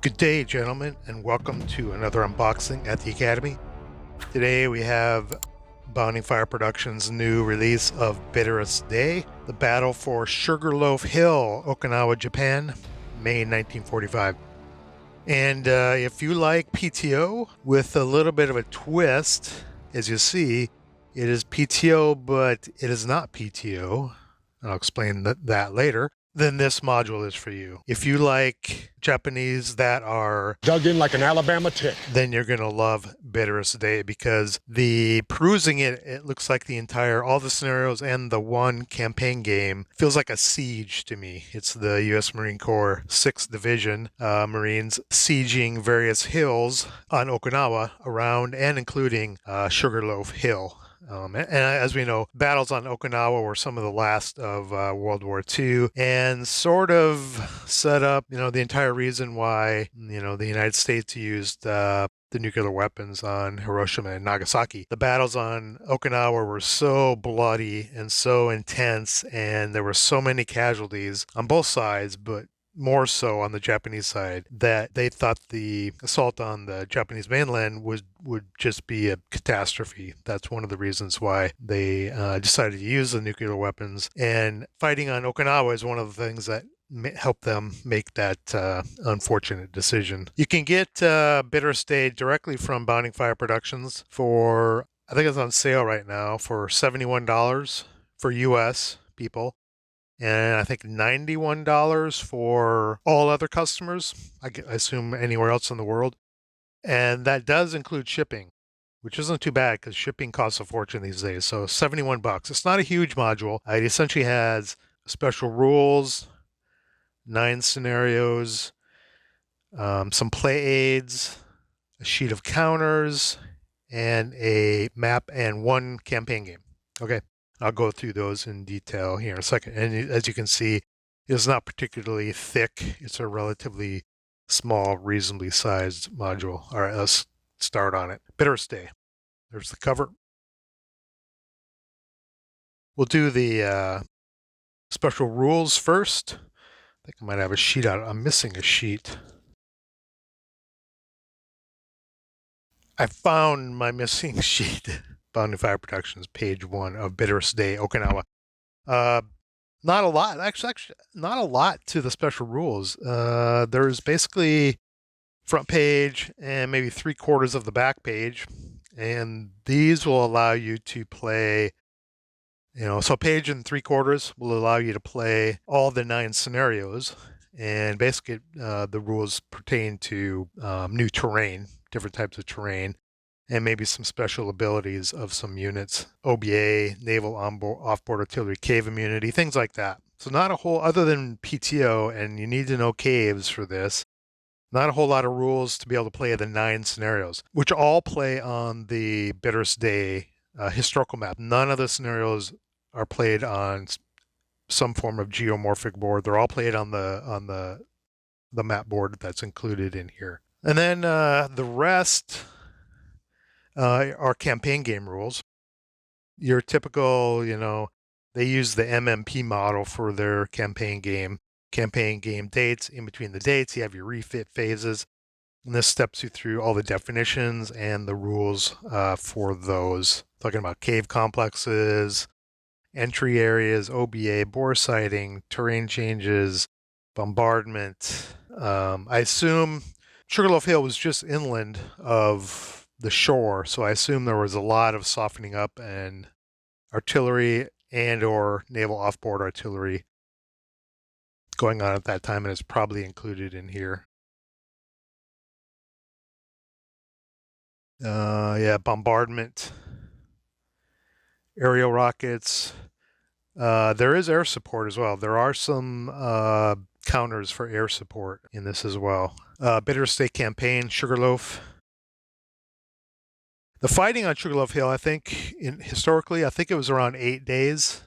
Good day, gentlemen, and welcome to another unboxing at the Academy. Today we have Bounding Fire Productions' new release of Bitterest Day, the battle for Sugarloaf Hill, Okinawa, Japan, May 1945. And if you like PTO with a little bit of a twist, as you see, it is PTO, but it is not PTO. I'll explain that later. Then this module is for you. If you like Japanese that are dug in like an Alabama tick, then you're going to love Bitterest Day, because the perusing it looks like all the scenarios and the one campaign game feels like a siege to me. It's the U.S. Marine Corps 6th Division Marines sieging various hills on Okinawa around and including Sugarloaf Hill. And as we know, battles on Okinawa were some of the last of World War II, and sort of set up, the entire reason why, the United States used the nuclear weapons on Hiroshima and Nagasaki. The battles on Okinawa were so bloody and so intense, and there were so many casualties on both sides, but more so on the Japanese side, that they thought the assault on the Japanese mainland would just be a catastrophe. That's one of the reasons why they decided to use the nuclear weapons. And fighting on Okinawa is one of the things that helped them make that unfortunate decision. You can get Bitterest Day directly from Bounding Fire Productions for, I think it's on sale right now, for $71 for US people, and I think $91 for all other customers. I assume anywhere else in the world. And that does include shipping, which isn't too bad because shipping costs a fortune these days. So $71. It's not a huge module. It essentially has special rules, 9 scenarios, some play aids, a sheet of counters, and a map and 1 campaign game. Okay. I'll go through those in detail here in a second. And as you can see, it's not particularly thick. It's a relatively small, reasonably sized module. All right, let's start on it. Bitterest Day. There's the cover. We'll do the special rules first. I think I might have a sheet out. I'm missing a sheet. I found my missing sheet. Bounding Fire Productions, page 1 of Bitterest Day, Okinawa. Not a lot, actually, not a lot to the special rules. There's basically front page and maybe 3/4 of the back page, and these will allow you to play, so page and 3/4 will allow you to play all the 9 scenarios, and basically the rules pertain to new terrain, different types of terrain, and maybe some special abilities of some units, OBA, naval offboard artillery, cave immunity, things like that. So not a whole, other than PTO, and you need to know caves for this, not a whole lot of rules to be able to play the 9 scenarios, which all play on the Bitterest Day historical map. None of the scenarios are played on some form of geomorphic board. They're all played on the map board that's included in here. And then the rest are campaign game rules. Your typical, they use the MMP model for their campaign game dates. In between the dates, you have your refit phases. And this steps you through all the definitions and the rules for those. Talking about cave complexes, entry areas, OBA, bore sighting, terrain changes, bombardment. I assume Sugarloaf Hill was just inland of the shore, so I assume there was a lot of softening up and artillery and or naval offboard artillery going on at that time, and it's probably included in here. Yeah, bombardment, aerial rockets. There is air support as well. There are some counters for air support in this as well. Bitterest Day campaign, Sugarloaf. The fighting on Sugarloaf Hill, I think, historically, I think it was around 8 days,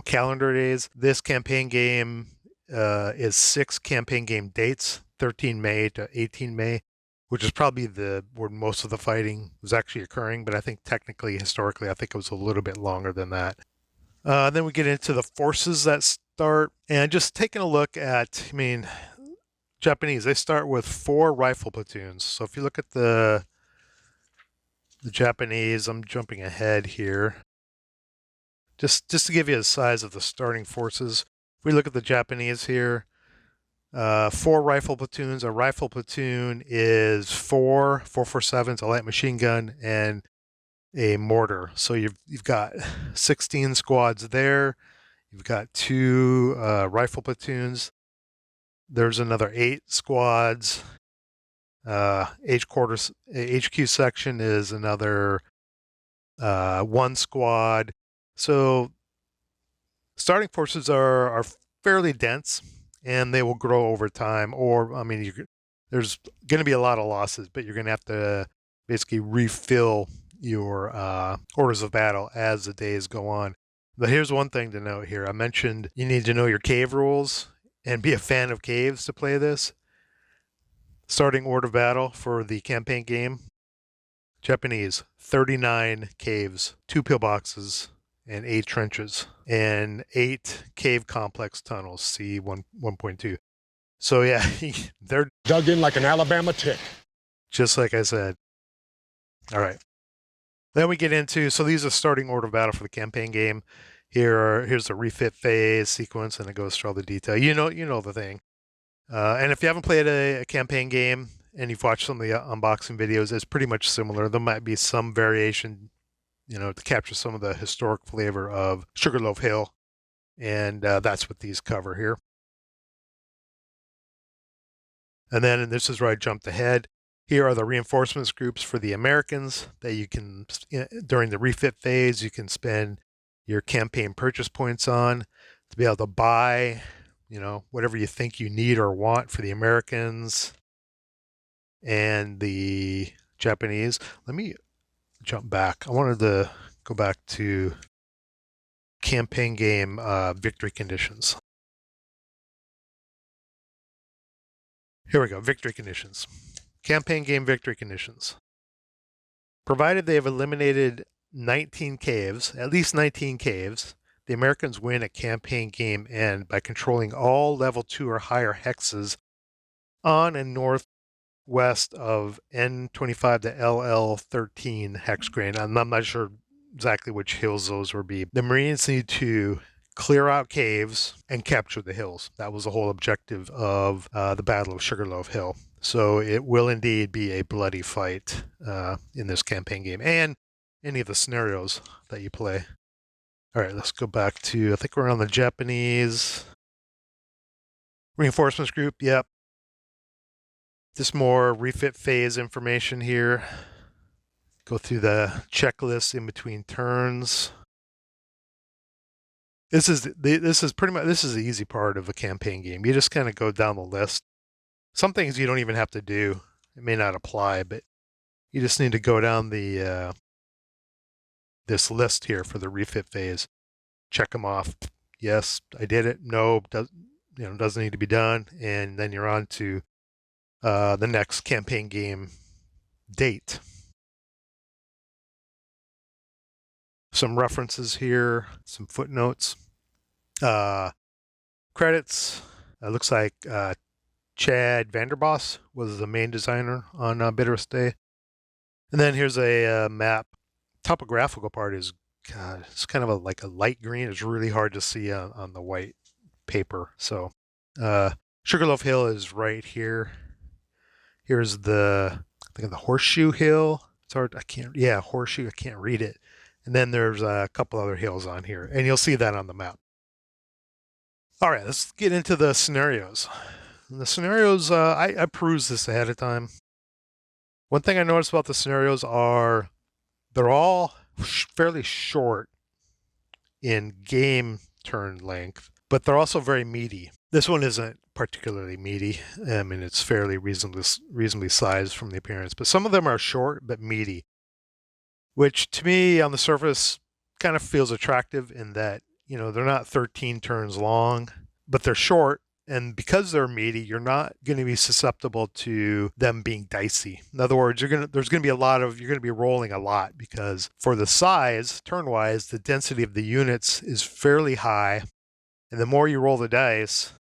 calendar days. This campaign game is 6 campaign game dates, 13 May to 18 May, which is probably where most of the fighting was actually occurring. But I think technically, historically, I think it was a little bit longer than that. Then we get into the forces that start, and just taking a look at, Japanese, they start with 4 rifle platoons. So if you look at the Japanese, I'm jumping ahead here. Just to give you a size of the starting forces. If we look at the Japanese here, 4 rifle platoons. A rifle platoon is 4.447s, a light machine gun, and a mortar. So you've got 16 squads there. You've got 2 rifle platoons. There's another 8 squads. HQ section is another 1 squad. So starting forces are fairly dense, and they will grow over time. Or I mean, there's going to be a lot of losses, but you're going to have to basically refill your orders of battle as the days go on. But here's one thing to note here. I mentioned you need to know your cave rules and be a fan of caves to play this. Starting order of battle for the campaign game. Japanese, 39 caves, 2 pillboxes, and 8 trenches, and 8 cave complex tunnels, C 1.2. So yeah, they're dug in like an Alabama tick. Just like I said. All right. Then we get into, so these are starting order of battle for the campaign game. Here's the refit phase sequence, and it goes through all the detail. You know the thing. And if you haven't played a campaign game and you've watched some of the unboxing videos, it's pretty much similar. There might be some variation, to capture some of the historic flavor of Sugarloaf Hill, and that's what these cover here. And then, and this is where I jumped ahead. Here are the reinforcements groups for the Americans that you can, during the refit phase, you can spend your campaign purchase points on to be able to buy, whatever you think you need or want for the Americans and the Japanese. Let me jump back. I wanted to go back to campaign game victory conditions. Here we go, victory conditions. Campaign game victory conditions. Provided they have eliminated 19 caves, at least 19 caves, the Americans win at campaign game end by controlling all level 2 or higher hexes on and northwest of N25 to LL13 hex grain. I'm not sure exactly which hills those would be. The Marines need to clear out caves and capture the hills. That was the whole objective of the Battle of Sugarloaf Hill. So it will indeed be a bloody fight in this campaign game and any of the scenarios that you play. All right, let's go back to, I think we're on the Japanese reinforcements group. Yep. Just more refit phase information here. Go through the checklist in between turns. This is the easy part of a campaign game. You just kind of go down the list. Some things you don't even have to do. It may not apply, but you just need to go down the this list here for the refit phase. Check them off. Yes, I did it. No, doesn't need to be done. And then you're on to the next campaign game date. Some references here, some footnotes. Credits. Looks like Chad Vanderboss was the main designer on Bitterest Day. And then here's a map. Topographical part is, God, it's kind of like a light green. It's really hard to see on the white paper. So Sugarloaf Hill is right here. Here's the Horseshoe Hill. It's hard. Horseshoe. I can't read it. And then there's a couple other hills on here, and you'll see that on the map. All right, let's get into the scenarios. And the scenarios, I perused this ahead of time. One thing I noticed about the scenarios are they're all fairly short in game turn length, but they're also very meaty. This one isn't particularly meaty. I mean, it's fairly reasonably sized from the appearance, but some of them are short but meaty, which to me on the surface kind of feels attractive in that, they're not 13 turns long, but they're short. And because they're meaty, you're not going to be susceptible to them being dicey. In other words, you're going to be rolling a lot because for the size, turn-wise, the density of the units is fairly high. And the more you roll the dice,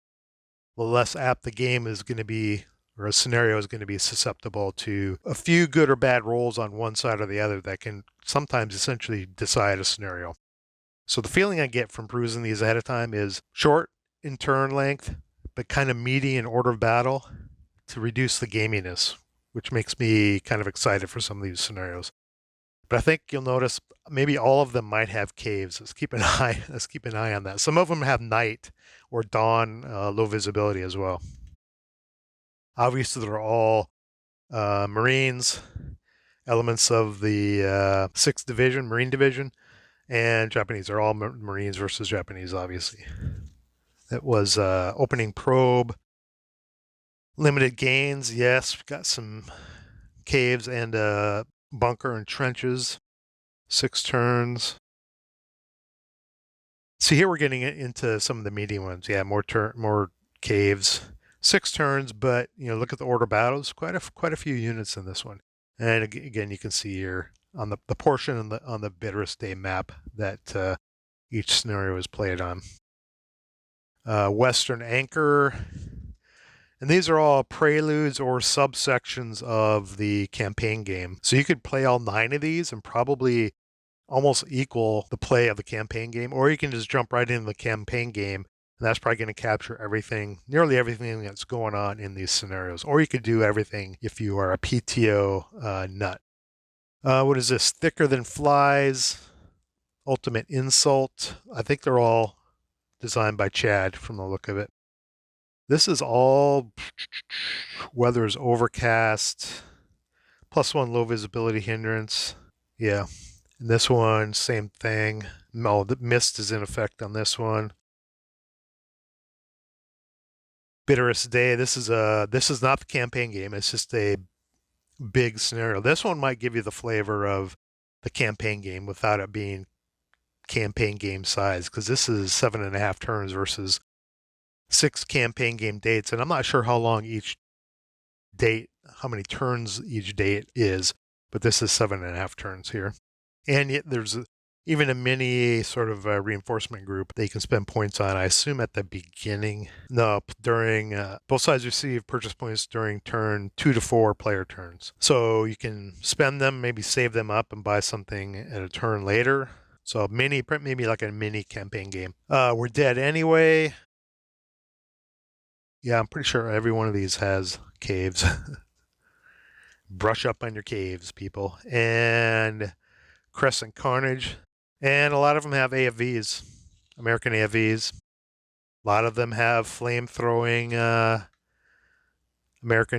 the less apt the game is going to be, or a scenario is going to be susceptible to a few good or bad rolls on one side or the other that can sometimes essentially decide a scenario. So the feeling I get from perusing these ahead of time is short in turn length, but kind of meaty in order of battle to reduce the gaminess, which makes me kind of excited for some of these scenarios. But I think you'll notice maybe all of them might have caves. Let's keep an eye. Let's keep an eye on that. Some of them have night or dawn, low visibility as well. Obviously, they're all Marines, elements of the 6th Division, Marine Division, and Japanese. They're all Marines versus Japanese, obviously. It was opening probe, limited gains. Yes, we've got some caves and bunker and trenches. 6 turns. So here we're getting into some of the medium ones. Yeah, more caves. 6 turns, but look at the order battles. Quite a few units in this one. And again, you can see here on the portion on the Bitterest Day map that each scenario is played on. Western Anchor. And these are all preludes or subsections of the campaign game. So you could play all 9 of these and probably almost equal the play of the campaign game, or you can just jump right into the campaign game, and that's probably going to capture everything, nearly everything that's going on in these scenarios. Or you could do everything if you are a PTO nut. What is this? Thicker Than Flies, Ultimate Insult. I think they're all designed by Chad from the look of it. This is all weather is overcast, +1 low visibility hindrance. Yeah. And this one, same thing. No, the mist is in effect on this one. Bitterest Day. This is not the campaign game. It's just a big scenario. This one might give you the flavor of the campaign game without it being campaign game size, because this is 7.5 turns versus 6 campaign game dates, and I'm not sure how long each date, how many turns each date is, but this is 7.5 turns here. And yet there's even a mini sort of reinforcement group that you can spend points on. I assume at the beginning. No, during both sides receive purchase points during turn 2 to 4 player turns. So you can spend them, maybe save them up and buy something at a turn later. So maybe like a mini campaign game. We're dead anyway. Yeah, I'm pretty sure every one of these has caves. Brush up on your caves, people. And Crescent Carnage. And a lot of them have AFVs, American AFVs. A lot of them have flame-throwing American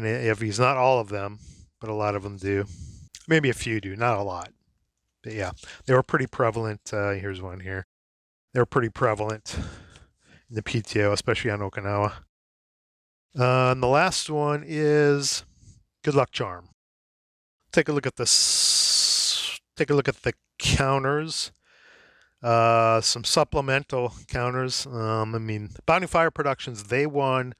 AFVs. Not all of them, but a lot of them do. Maybe a few do, not a lot. But yeah, they were pretty prevalent. Here's one here. They were pretty prevalent in the PTO, especially on Okinawa. And the last one is Good Luck Charm. Take a look at this. Take a look at the counters. Some supplemental counters. Bounty Fire Productions, they won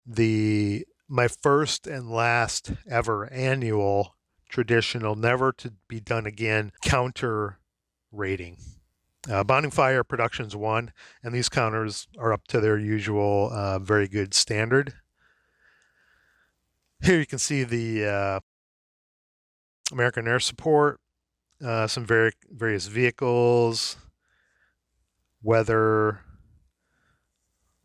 my first and last ever annual traditional never to be done again counter rating. Bounty Fire Productions won, and these counters are up to their usual very good standard. Here you can see the American Air Support, some various vehicles, weather,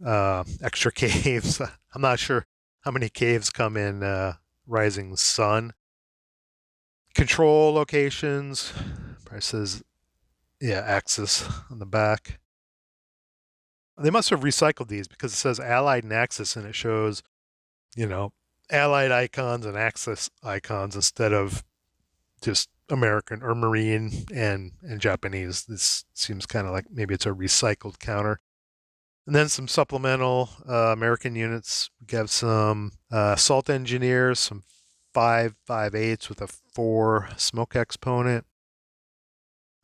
extra caves. I'm not sure how many caves come in Rising Sun. Control locations. Probably says, yeah, Axis on the back. They must have recycled these because it says Allied and Axis, and it shows, Allied icons and Axis icons instead of just American or Marine and Japanese. This seems kind of like maybe it's a recycled counter. And then some supplemental American units. We have some assault engineers, some 5.58s with a 4 smoke exponent,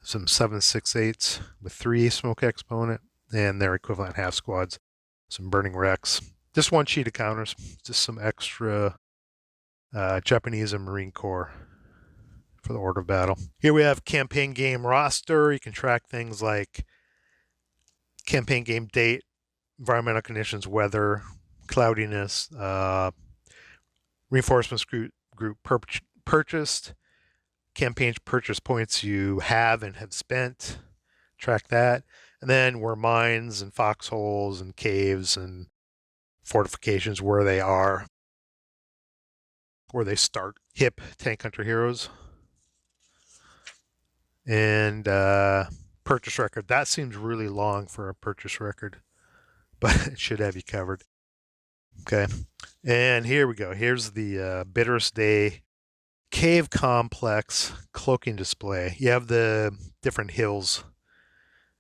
some 7.68s with 3 smoke exponent, and their equivalent half squads, some burning wrecks. Just one sheet of counters, just some extra Japanese and Marine Corps for the order of battle. Here we have campaign game roster. You can track things like campaign game date, environmental conditions, weather, cloudiness, reinforcements group purchased, campaign purchase points you have and have spent, track that, and then where mines and foxholes and caves and fortifications, where they are, where they start. Hip tank hunter heroes and purchase record. That seems really long for a purchase record, but it should have you covered. Okay, and here we go. Here's the Bitterest Day Cave Complex cloaking display. You have the different hills,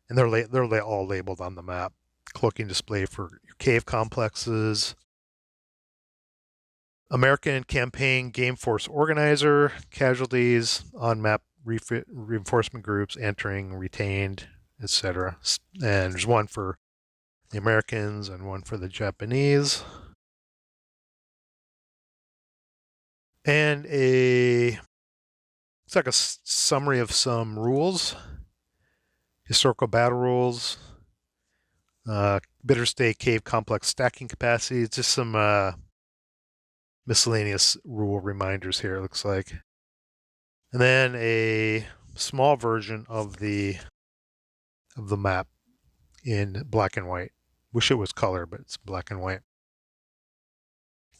and they're all labeled on the map. Cloaking display for your cave complexes. American Campaign Game Force Organizer, casualties, on map reinforcement groups, entering, retained, etc. And there's one for the Americans and one for the Japanese. And it's like a summary of some rules, historical battle rules, Bitterest Day Cave Complex stacking capacity. It's just some miscellaneous rule reminders here, it looks like. And then a small version of the map in black and white. Wish it was color, but it's black and white.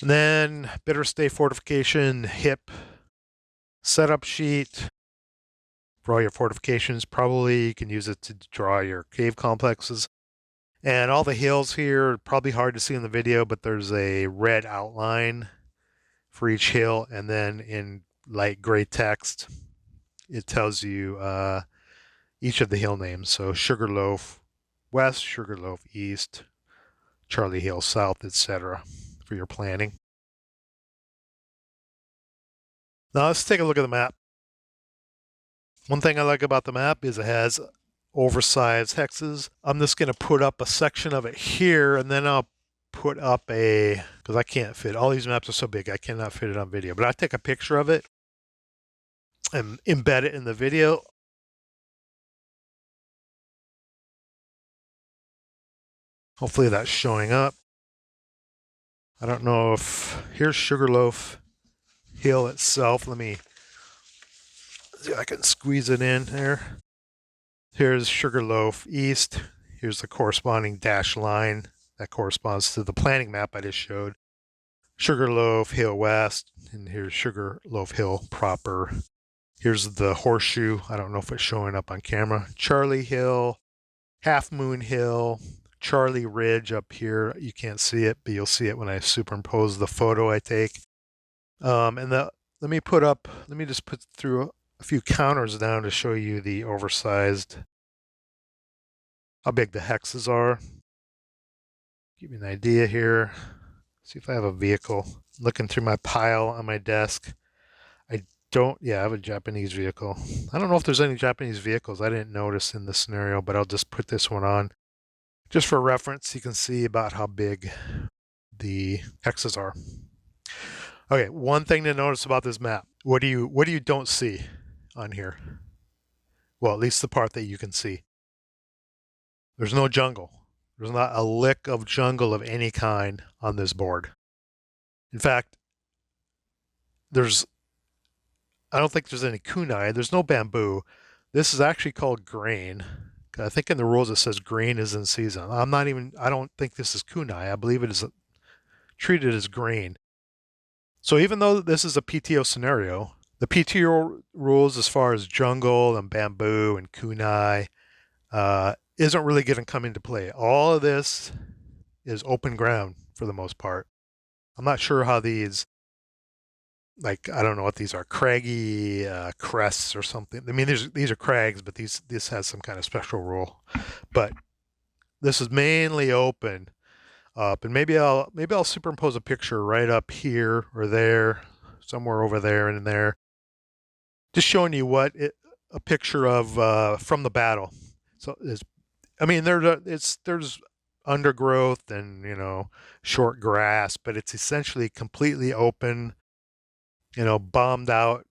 And then Bitterest Day Fortification HIP setup sheet for all your fortifications. Probably you can use it to draw your cave complexes. And all the hills here are probably hard to see in the video, but there's a red outline for each hill, and then in light gray text, it tells you each of the hill names. So Sugarloaf West, Sugarloaf East, Charlie Hill South, etc. for your planning. Now let's take a look at the map. One thing I like about the map is it has oversized hexes. I'm just going to put up a section of it here, and then I'll put up because I can't fit, all these maps are so big I cannot fit it on video, but I'll take a picture of it and embed it in the video. Hopefully that's showing up. I don't know if, here's Sugarloaf Hill itself. Let me see if I can squeeze it in there. Here's Sugarloaf East. Here's the corresponding dashed line that corresponds to the planning map I just showed. Sugarloaf Hill West, and here's Sugarloaf Hill proper. Here's the horseshoe. I don't know if it's showing up on camera. Charlie Hill, Half Moon Hill, Charlie Ridge up here. You can't see it, but you'll see it when I superimpose the photo I take. And let me just put through a few counters down to show you the oversized, how big the hexes are. Give you an idea here. See if I have a vehicle. Looking through my pile on my desk. I have a Japanese vehicle. I don't know if there's any Japanese vehicles I didn't notice in this scenario, but I'll just put this one on. Just for reference, you can see about how big the hexes are. Okay, one thing to notice about this map. What do you don't see on here? Well, at least the part that you can see. There's no jungle. There's not a lick of jungle of any kind on this board. In fact, I don't think there's any kunai. There's no bamboo. This is actually called grain. I think in the rules it says grain is in season. I don't think this is kunai. I believe it is treated as grain. So even though this is a PTO scenario, the PTO rules as far as jungle and bamboo and kunai isn't really going to come into play. All of this is open ground for the most part. I'm not sure how these, I don't know what these are, craggy crests or something. I mean, these are crags, but this has some kind of special rule. But this is mainly open up, and maybe I'll superimpose a picture right up here or there, somewhere over there and in there, just showing you a picture of from the battle. So there's undergrowth and short grass, but it's essentially completely open. Bombed out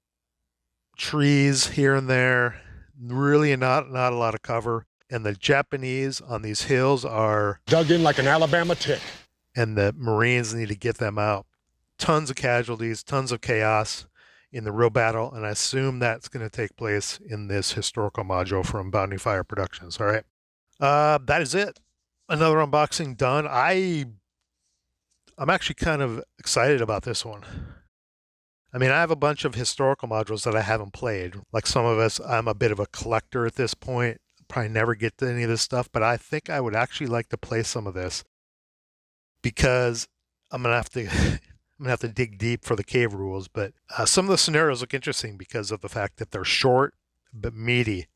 trees here and there, really not a lot of cover. And the Japanese on these hills are dug in like an Alabama tick. and the Marines need to get them out. Tons of casualties, tons of chaos in the real battle, and I assume that's going to take place in this historical module from Bounty Fire Productions. All right. That is it. Another unboxing done. I'm actually kind of excited about this one. I mean, I have a bunch of historical modules that I haven't played. Like some of us, I'm a bit of a collector at this point. Probably never get to any of this stuff, but I think I would actually like to play some of this because I'm gonna have to I'm gonna have to dig deep for the cave rules. But some of the scenarios look interesting because of the fact that they're short but meaty.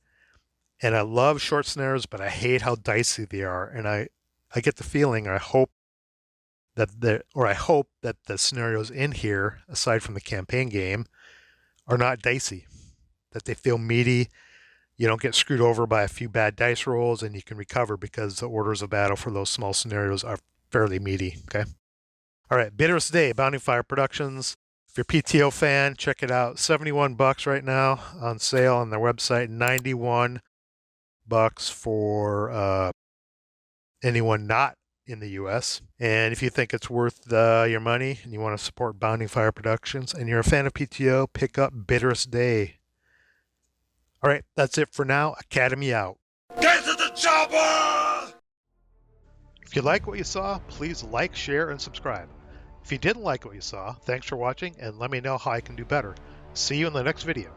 And I love short scenarios, but I hate how dicey they are. And I get the feeling, I hope that the scenarios in here, aside from the campaign game, are not dicey. That they feel meaty. You don't get screwed over by a few bad dice rolls, and you can recover because the orders of battle for those small scenarios are fairly meaty. Okay. All right, Bitterest Day, Bounty Fire Productions. If you're a PTO fan, check it out. $71 right now on sale on their website. $91 for anyone not in the US. And if you think it's worth your money and you want to support Bounty Fire Productions and you're a fan of PTO, pick up Bitterest Day. All right, that's it for now. Academy out. Get to the chopper! If you like what you saw, please like, share, and subscribe. If you didn't like what you saw, thanks for watching and let me know how I can do better. See you in the next video.